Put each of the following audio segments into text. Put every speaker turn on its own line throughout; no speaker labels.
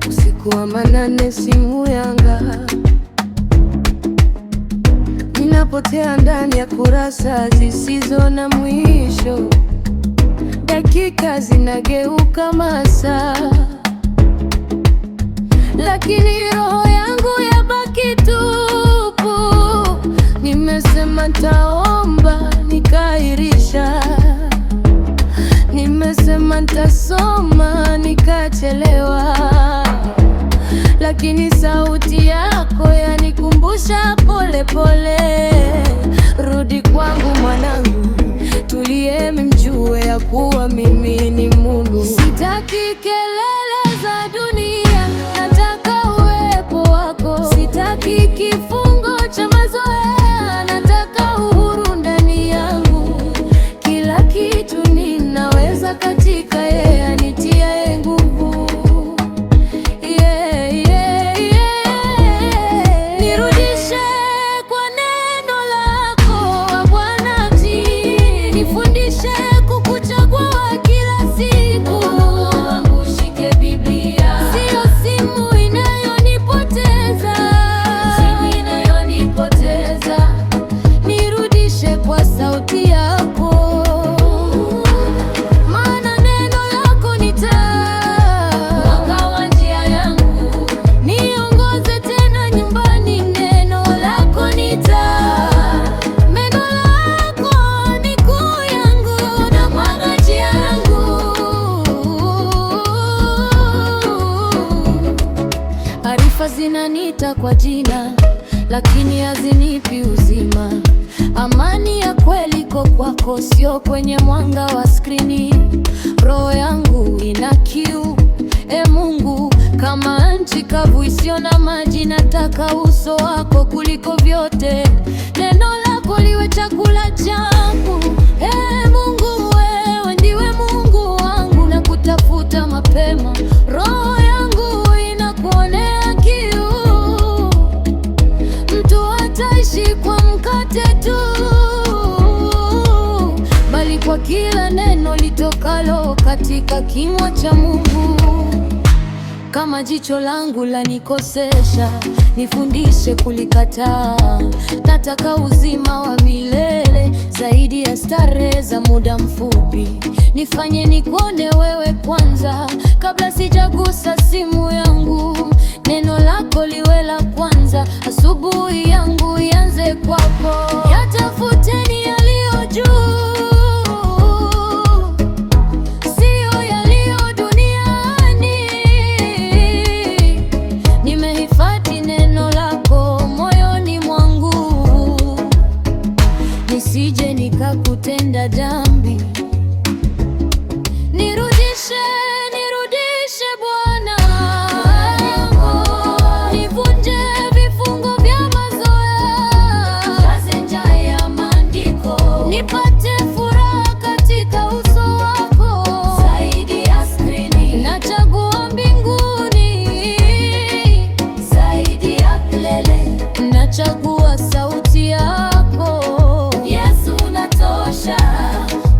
Usiku wa manane, simu yanga ninapotea ndani ya kurasa zisizo na mwisho. Dakika zinageuka masaa, lakini roho yangu yabaki tupu. Nimesema nitaomba, nikaahirisha. Nimesema nitasoma, nikachelewa. Lakini sauti yako yanikumbusha pole pole, rudi kwangu mwanangu, tulie, mjue ya kuwa mimi ni Mungu. Sitaki kelele za dunia, nataka uwepo wako. Sitaki kifungo cha mazoea, nataka uhuru ndani yangu. Kila kitu ninaweza katika yeye anitiaye nguvu. Zinaniita kwa jina, lakini hazinipi uzima. Amani ya kweli iko kwako, sio kwenye mwanga wa skrini. Roho yangu ina kiu, Mungu, kama nchi kavu isiyo na maji. Nataka uso wako kuliko vyote, neno lako liwe chakula changu. Mungu, wewe ndiwe Mungu wangu, na kutafuta mapema. Roho yangu inakuonea kiu, mtu hataishi kwa mkate tu, bali kwa kila neno litokalo katika kinywa cha Mungu. Kama jicho langu lanikosesha, nifundishe kulikataa. Nataka uzima wa milele, zaidi ya starehe za muda mfupi. Nifanye nikuone wewe kwanza, kabla sijagusa simu yangu. Neno lako liwe la kwanza, asubuhi yangu ianze kwako. Yatafuteni yaliyo juu, nisije nikakutenda dhambi. Nirudishe Bwana, nivunje vifungo vya mazoea. Jaze njaa ya maandiko, nipate furaha katika uso wako. Zaidi ya skrini, nachagua mbinguni. Zaidi ya kelele, nachagua sauti yako.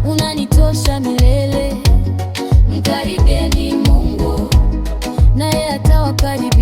Unanitosha milele. Mkaribeni Mungu, naye atawakaribia.